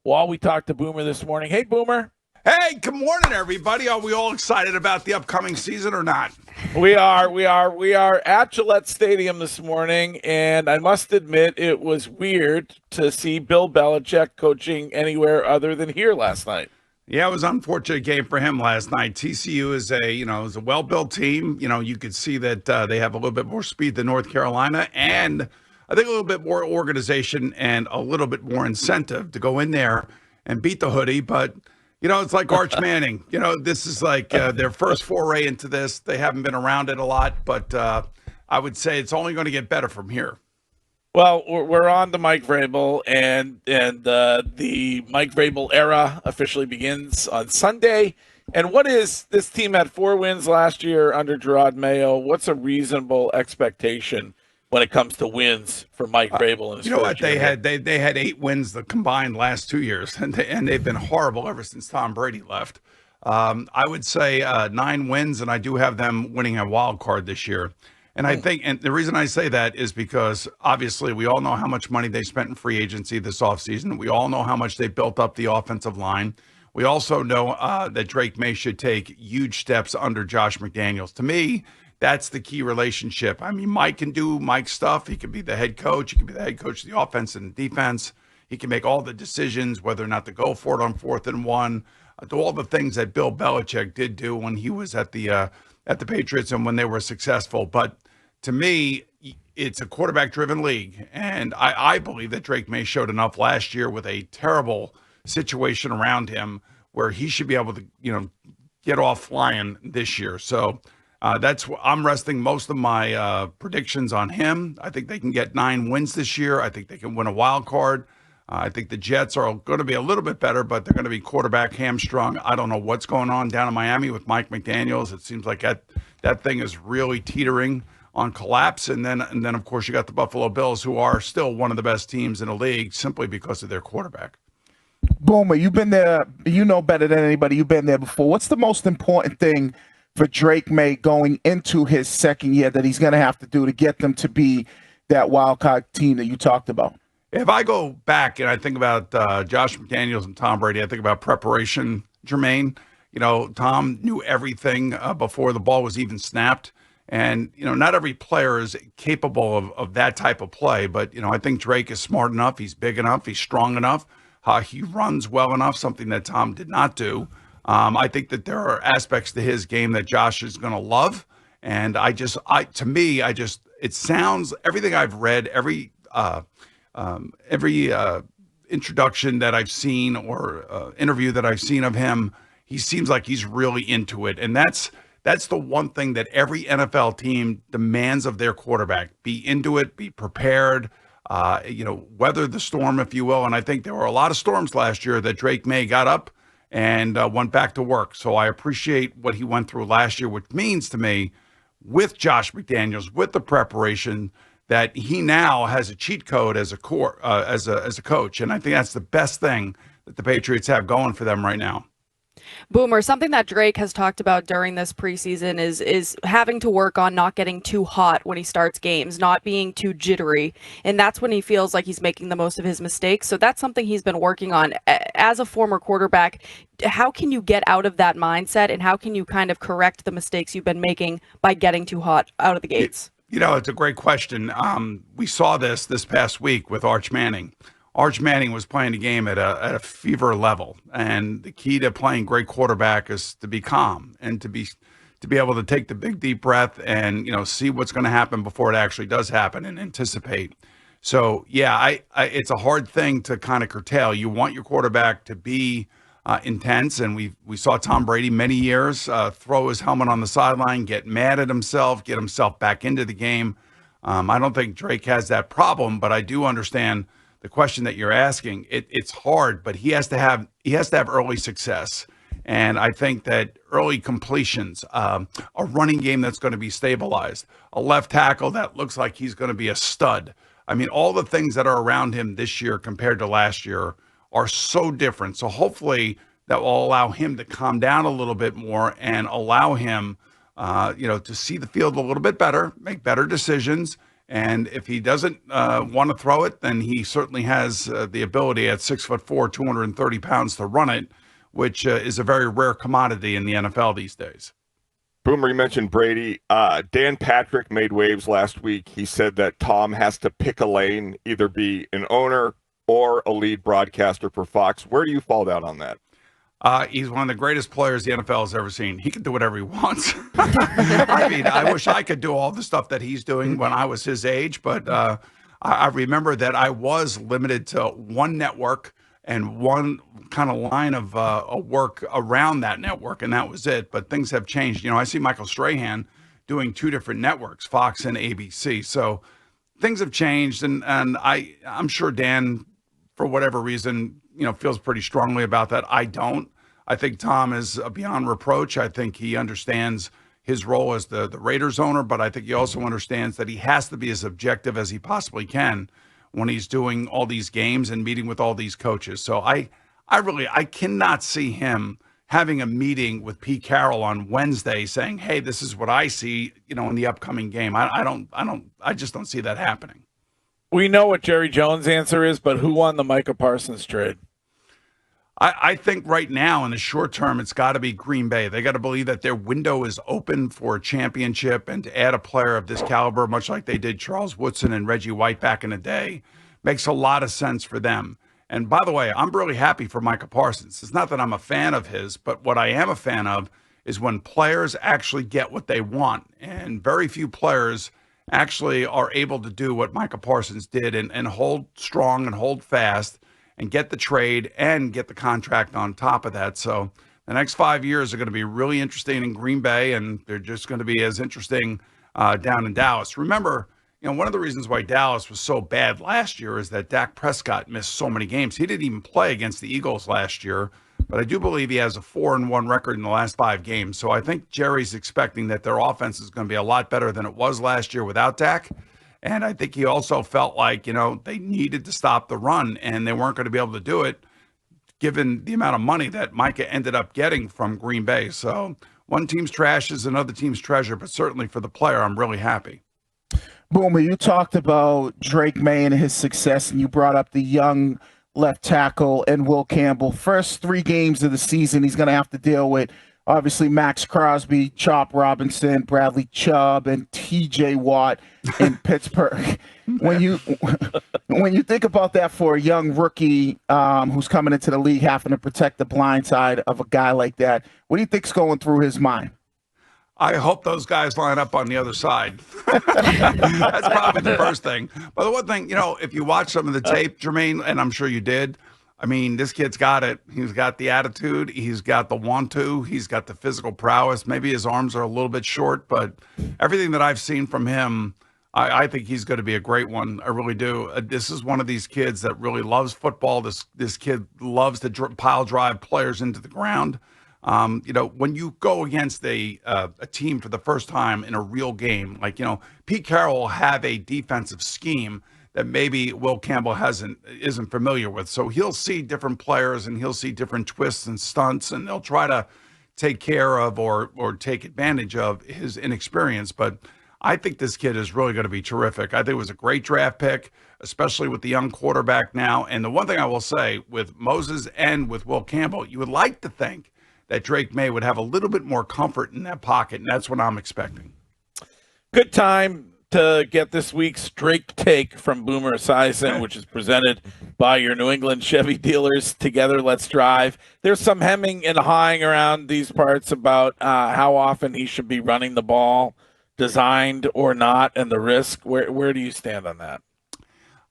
while we talked to Boomer this morning. Hey, Boomer. Hey, good morning, everybody. Are we all excited about the upcoming season or not? We are at Gillette Stadium this morning, and I must admit it was weird to see Bill Belichick coaching anywhere other than here last night. Yeah, it was an unfortunate game for him last night. TCU is a well-built team. You could see that they have a little bit more speed than North Carolina, and I think a little bit more organization and a little bit more incentive to go in there and beat the hoodie. But it's like Arch Manning. This is like their first foray into this. They haven't been around it a lot, but I would say it's only going to get better from here. Well, we're on to Mike Vrabel, and the Mike Vrabel era officially begins on Sunday. And what is this team had 4 wins last year under Gerard Mayo? What's a reasonable expectation when it comes to wins for Mike Vrabel? And his first year? They had 8 wins the combined last 2 years, and they've been horrible ever since Tom Brady left. I would say 9 wins, and I do have them winning a wild card this year. And I think, and the reason I say that is because obviously we all know how much money they spent in free agency this offseason. We all know how much they built up the offensive line. We also know that Drake Maye should take huge steps under Josh McDaniels. To me, that's the key relationship. I mean, Mike can do Mike stuff. He can be the head coach. He can be the head coach of the offense and the defense. He can make all the decisions, whether or not to go for it on 4th and 1, do all the things that Bill Belichick did do when he was at the Patriots and when they were successful. But to me, it's a quarterback-driven league, and I believe that Drake Maye showed enough last year with a terrible situation around him where he should be able to, get off flying this year. So that's what I'm resting most of my predictions on him. I think they can get 9 wins this year. I think they can win a wild card. I think the Jets are going to be a little bit better, but they're going to be quarterback hamstrung. I don't know what's going on down in Miami with Mike McDaniels. It seems like that thing is really teetering on collapse. And then of course you got the Buffalo Bills, who are still one of the best teams in the league simply because of their quarterback. Boomer, you've been there, you know better than anybody. You've been there before. What's the most important thing for Drake Maye going into his second year that he's going to have to do to get them to be that wild card team that you talked about? If I go back and I think about Josh McDaniels and Tom Brady, I think about preparation, Jermaine. Tom knew everything before the ball was even snapped. And, not every player is capable of that type of play. But, I think Drake is smart enough. He's big enough. He's strong enough. He runs well enough, something that Tom did not do. I think that there are aspects to his game that Josh is going to love. And it sounds, everything I've read, every introduction that I've seen or interview that I've seen of him, he seems like he's really into it. And that's the one thing that every NFL team demands of their quarterback: be into it, be prepared, weather the storm, if you will. And I think there were a lot of storms last year that Drake Maye got up and went back to work. So I appreciate what he went through last year, which means to me, with Josh McDaniels, with the preparation, that he now has a cheat code as a coach. And I think that's the best thing that the Patriots have going for them right now. Boomer, something that Drake has talked about during this preseason is having to work on not getting too hot when he starts games, not being too jittery. And that's when he feels like he's making the most of his mistakes. So that's something he's been working on. As a former quarterback, how can you get out of that mindset, and how can you kind of correct the mistakes you've been making by getting too hot out of the gates? It's a great question. We saw this past week with Arch Manning. Arch Manning was playing the game at a fever level, and the key to playing great quarterback is to be calm and to be able to take the big deep breath and see what's going to happen before it actually does happen and anticipate. So yeah, it's a hard thing to kind of curtail. You want your quarterback to be intense, and we saw Tom Brady many years throw his helmet on the sideline, get mad at himself, get himself back into the game. I don't think Drake has that problem, but I do understand the question that you're asking. It's hard, but he has to have early success. And I think that early completions, a running game that's going to be stabilized, a left tackle that looks like he's going to be a stud. I mean, all the things that are around him this year compared to last year are so different. So hopefully that will allow him to calm down a little bit more and allow him, to see the field a little bit better, make better decisions, And if he doesn't want to throw it, then he certainly has the ability at 6'4", 230 pounds to run it, which is a very rare commodity in the NFL these days. Boomer, you mentioned Brady. Dan Patrick made waves last week. He said that Tom has to pick a lane, either be an owner or a lead broadcaster for Fox. Where do you fall down on that? He's one of the greatest players the NFL has ever seen. He can do whatever he wants. I mean, I wish I could do all the stuff that he's doing when I was his age, but I remember that I was limited to one network and one kind of line of work around that network, and that was it. But things have changed. You know, I see Michael Strahan doing two different networks, Fox and ABC. So things have changed, and I'm sure Dan, for whatever reason, you know, feels pretty strongly about that. I don't. I think Tom is beyond reproach. I think he understands his role as the Raiders owner, but I think he also understands that he has to be as objective as he possibly can when he's doing all these games and meeting with all these coaches. So I cannot see him having a meeting with Pete Carroll on Wednesday saying, "Hey, this is what I see, you know, in the upcoming game." I just don't see that happening. We know what Jerry Jones' answer is, but who won the Micah Parsons trade? I think right now in the short term, it's got to be Green Bay. They got to believe that their window is open for a championship, and to add a player of this caliber, much like they did Charles Woodson and Reggie White back in the day, makes a lot of sense for them. And by the way, I'm really happy for Micah Parsons. It's not that I'm a fan of his, but what I am a fan of is when players actually get what they want. And very few players actually are able to do what Micah Parsons did and hold strong and hold fast and get the trade and get the contract on top of that. So the next 5 years are going to be really interesting in Green Bay, and they're just going to be as interesting down in Dallas. Remember, you know, one of the reasons why Dallas was so bad last year is that Dak Prescott missed so many games. He didn't even play against the Eagles last year, but I do believe he has a 4-1 record in the last 5 games. So I think Jerry's expecting that their offense is going to be a lot better than it was last year without Dak. And I think he also felt like, you know, they needed to stop the run, and they weren't going to be able to do it given the amount of money that Micah ended up getting from Green Bay. So one team's trash is another team's treasure, but certainly for the player, I'm really happy. Boomer, you talked about Drake Maye and his success, and you brought up the young left tackle and Will Campbell. First 3 games of the season, he's going to have to deal with, obviously, Max Crosby, Chop Robinson, Bradley Chubb, and TJ Watt in Pittsburgh. When you think about that for a young rookie who's coming into the league, having to protect the blind side of a guy like that, what do you think's going through his mind? I hope those guys line up on the other side. That's probably the first thing. But the one thing, you know, if you watch some of the tape, Jermaine, and I'm sure you did, I mean, this kid's got it. He's got the attitude. He's got the want to. He's got the physical prowess. Maybe his arms are a little bit short, but everything that I've seen from him, I think he's going to be a great one. I really do. This is one of these kids that really loves football. This kid loves to pile drive players into the ground. You know, when you go against a team for the first time in a real game, like, you know, Pete Carroll will have a defensive scheme that maybe Will Campbell isn't familiar with. So he'll see different players and he'll see different twists and stunts, and they'll try to take care of or take advantage of his inexperience. But I think this kid is really going to be terrific. I think it was a great draft pick, especially with the young quarterback now. And the one thing I will say with Moses and with Will Campbell, you would like to think that Drake Maye would have a little bit more comfort in that pocket, and that's what I'm expecting. Good time to get this week's Drake Take from Boomer Esiason, which is presented by your New England Chevy dealers. Together, let's drive. There's some hemming and hawing around these parts about how often he should be running the ball, designed or not, and the risk. Where do you stand on that?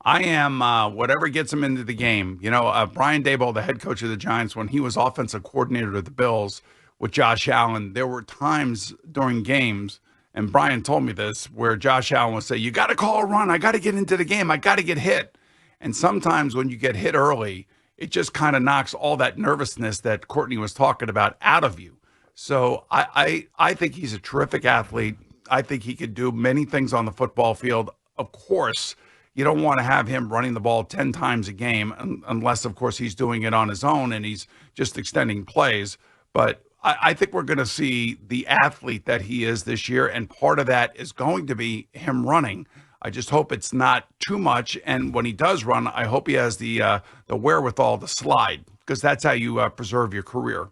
I am whatever gets him into the game. You know, Brian Daboll, the head coach of the Giants, when he was offensive coordinator of the Bills with Josh Allen, there were times during games, and Brian told me this, where Josh Allen would say, you got to call a run. I got to get into the game. I got to get hit. And sometimes when you get hit early, it just kind of knocks all that nervousness that Courtney was talking about out of you. So I think he's a terrific athlete. I think he could do many things on the football field. Of course, you don't want to have him running the ball 10 times a game unless, of course, he's doing it on his own and he's just extending plays. But I think we're going to see the athlete that he is this year, and part of that is going to be him running. I just hope it's not too much. And when he does run, I hope he has the wherewithal to slide, because that's how you preserve your career.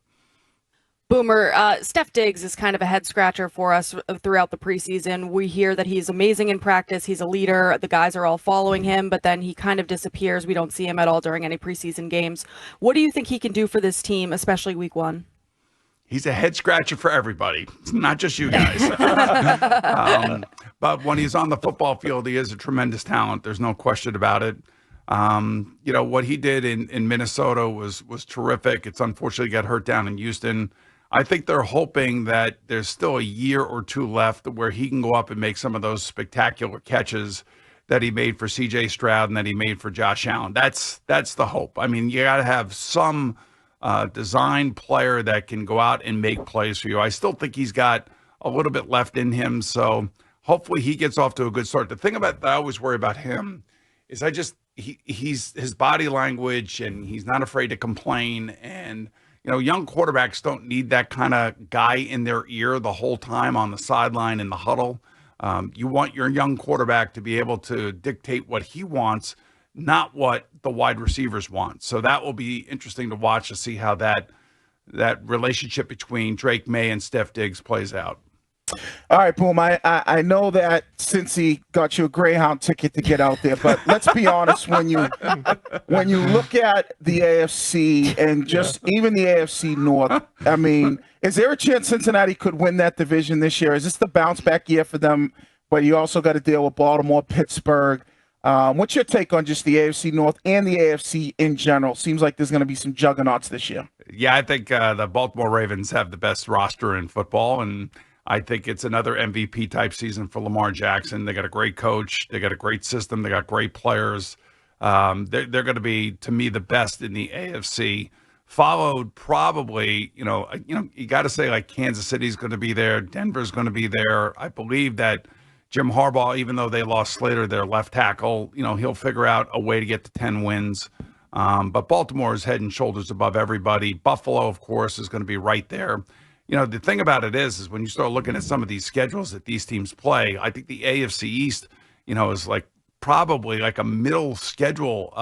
Boomer, Steph Diggs is kind of a head scratcher for us throughout the preseason. We hear that he's amazing in practice. He's a leader. The guys are all following him, but then he kind of disappears. We don't see him at all during any preseason games. What do you think he can do for this team, especially week 1? He's a head scratcher for everybody, not just you guys. But when he's on the football field, he is a tremendous talent. There's no question about it. What he did in Minnesota was terrific. It's unfortunately got hurt down in Houston. I think they're hoping that there's still a year or two left where he can go up and make some of those spectacular catches that he made for C.J. Stroud and that he made for Josh Allen. That's the hope. I mean, you got to have some design player that can go out and make plays for you. I still think he's got a little bit left in him, so hopefully he gets off to a good start. The thing that I always worry about him is he's his body language, and he's not afraid to complain. And young quarterbacks don't need that kind of guy in their ear the whole time on the sideline in the huddle. You want your young quarterback to be able to dictate what he wants, not what the wide receivers want. So that will be interesting to watch, to see how that relationship between Drake Maye and Steph Diggs plays out. All right, Boom. I know that since he got you a Greyhound ticket to get out there, but let's be honest, when you look at the AFC and just even the AFC North, I mean, is there a chance Cincinnati could win that division this year? Is this the bounce back year for them? But you also got to deal with Baltimore, Pittsburgh. What's your take on just the AFC North and the AFC in general? Seems like there's going to be some juggernauts this year. Yeah, I think the Baltimore Ravens have the best roster in football, and I think it's another MVP type season for Lamar Jackson. They got a great coach. They got a great system. They got great players. They're going to be, to me, the best in the AFC. Followed probably, you got to say, like, Kansas City's going to be there. Denver's going to be there. I believe that Jim Harbaugh, even though they lost Slater, their left tackle, he'll figure out a way to get to 10 wins. But Baltimore is head and shoulders above everybody. Buffalo, of course, is going to be right there. The thing about it is when you start looking at some of these schedules that these teams play, I think the AFC East, is like probably like a middle schedule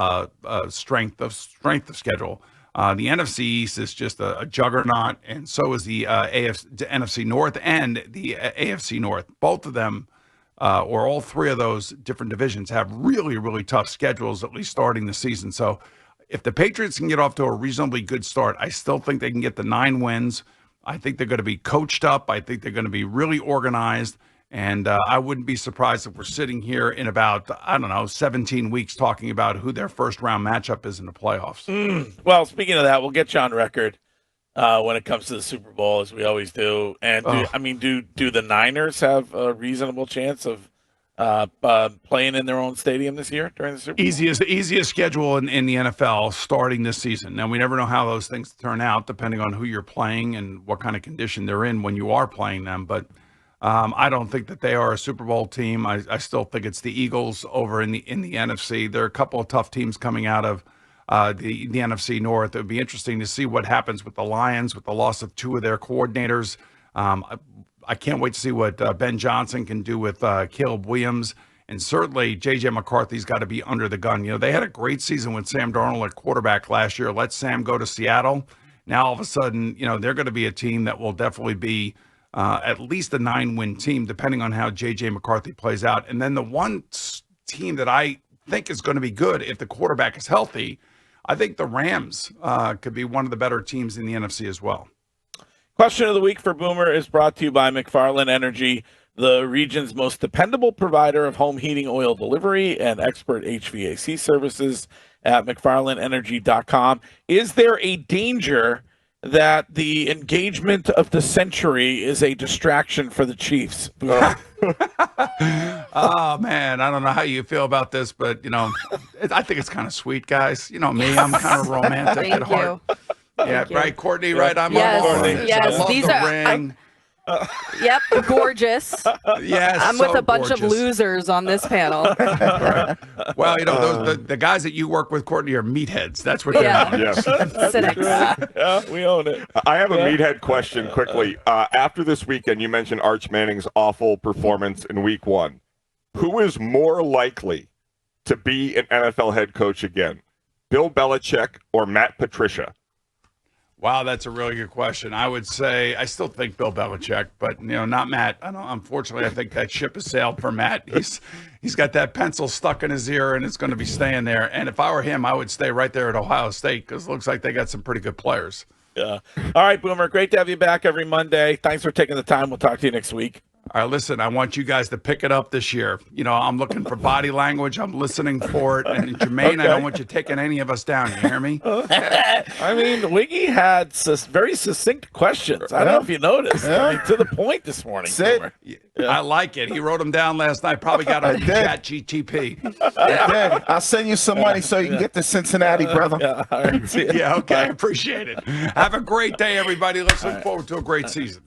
strength of schedule. The NFC East is just a juggernaut, and so is the NFC North and the AFC North. Both of them, or all three of those different divisions, have really, really tough schedules, at least starting the season. So if the Patriots can get off to a reasonably good start, I still think they can get the 9 wins. I think they're going to be coached up. I think they're going to be really organized. And I wouldn't be surprised if we're sitting here in about, 17 weeks talking about who their first round matchup is in the playoffs. Well, speaking of that, we'll get you on record when it comes to the Super Bowl, as we always do. And do the Niners have a reasonable chance of playing in their own stadium this year during the Super Bowl? Easiest schedule in the NFL starting this season. Now, we never know how those things turn out, depending on who you're playing and what kind of condition they're in when you are playing them. But I don't think that they are a Super Bowl team. I still think it's the Eagles over in the NFC. There are a couple of tough teams coming out of the NFC North. It would be interesting to see what happens with the Lions with the loss of 2 of their coordinators. I can't wait to see what Ben Johnson can do with Caleb Williams. And certainly J.J. McCarthy's got to be under the gun. They had a great season with Sam Darnold at quarterback last year. Let Sam go to Seattle. Now, all of a sudden, they're going to be a team that will definitely be at least a 9-win team, depending on how J.J. McCarthy plays out. And then the one team that I think is going to be good if the quarterback is healthy, I think the Rams could be one of the better teams in the NFC as well. Question of the week for Boomer is brought to you by McFarland Energy, the region's most dependable provider of home heating oil delivery and expert HVAC services at McFarlandEnergy.com. Is there a danger that the engagement of the century is a distraction for the Chiefs? Oh, man, I don't know how you feel about this, but, I think it's kind of sweet, guys. Me, I'm kind of romantic at heart. Yeah, right, Courtney, right? I'm on Courtney. Yes, so these the are ring. Yep, gorgeous. Yes, I'm with a bunch gorgeous. of losers on this panel. Right. Well, the guys that you work with, Courtney, are meatheads. That's what they're not. Yes. Cynics. Yeah, we own it. I have a meathead question quickly. After this weekend, you mentioned Arch Manning's awful performance in week 1. Who is more likely to be an NFL head coach again, Bill Belichick or Matt Patricia? Wow, that's a really good question. I would say I still think Bill Belichick, but not Matt. Unfortunately, I think that ship has sailed for Matt. He's got that pencil stuck in his ear, and it's going to be staying there. And if I were him, I would stay right there at Ohio State because it looks like they got some pretty good players. Yeah. All right, Boomer. Great to have you back every Monday. Thanks for taking the time. We'll talk to you next week. All right, listen, I want you guys to pick it up this year. I'm looking for body language. I'm listening for it. And Jermaine, I don't want you taking any of us down. You hear me? I mean, Wiggy had very succinct questions. I don't know if you noticed. I mean, to the point this morning. Sid. I like it. He wrote them down last night. Probably got on ChatGTP. I'll send you some money so you can get to Cincinnati, brother. Yeah, all right, see ya. Yeah, okay. I appreciate it. Have a great day, everybody. Let's look forward to a great season.